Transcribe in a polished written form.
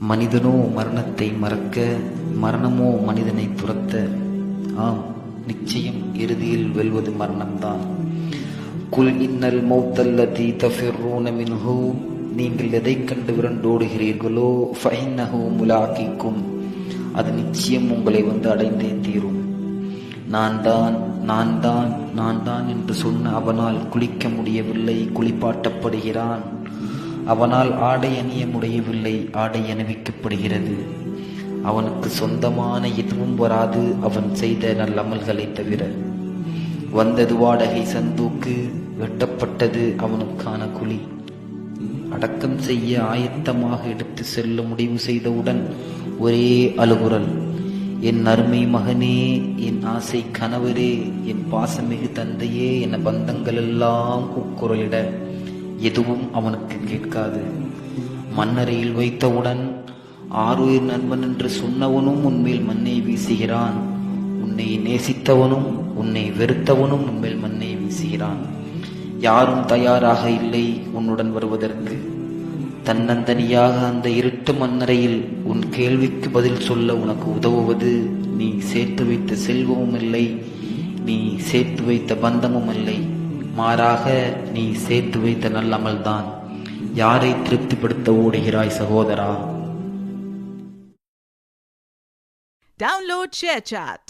மனிதனோ மரணத்தை மறக்க, மரணமோ மனிதனை துரத்த. ஆம், நிச்சயம் இறுதியில் வெல்வது மரணம்தான். குல் இன்னல் மௌத்தல்லதி தஃபிர்ரூன மின்ஹு, நீங்கள் எதை கண்டு விரண்டோடுகிறீர்களோ ஃபஇன்னஹு முலாகிக்கும், அது நிச்சயம் உங்களை வந்து அடைந்தே தீரும். நான் தான் என்று சொன்ன அவனால் குளிக்க முடியவில்லை, குளிப்பாட்டப்படுகிறான். அவனால் ஆடை அணிய முடியவில்லை, ஆடை அணிவிக்கப்படுகிறது. அவனுக்கு சொந்தமான எதுவும் வராது அவன் செய்த நல்லமல்களை தவிர. வந்தது வாடகை சந்தூக்கு, வெட்டப்பட்டது அவனுக்கான குழி. அடக்கம் செய்ய ஆயத்தமாக எடுத்து செல்ல முடிவு செய்தவுடன் ஒரே அழுகுரல், என் அருமை மகனே, என் ஆசை கணவரே, என் பாசமிகு தந்தையே என பந்தங்கள் எல்லாம் கூக்குரலிட எதுவும் அவனுக்கு கேட்காது. மண்ணறையில் வைத்தவுடன் ஆருயிர் நண்பன் என்று சொன்னவனும் உன்மேல் மண்ணை வீசுகிறான். உன்னை நேசித்தவனும் உன்னை வெறுத்தவனும் உன்மேல் மண்ணை வீசுகிறான். யாரும் தயாராக இல்லை உன்னுடன் வருவதற்கு. தன்னந்தனியாக அந்த இருட்டு மண்ணறையில் உன் கேள்விக்கு பதில் சொல்ல உனக்கு உதவுவது நீ சேர்த்து வைத்த செல்வமும் இல்லை, நீ சேர்த்து வைத்த பந்தமும் இல்லை. மாறாக நீ சேர்த்து வைத்த நல்லமல்தான். யாரை திருப்திப்படுத்த ஓடுகிறாய் சகோதரா? Download ShareChat.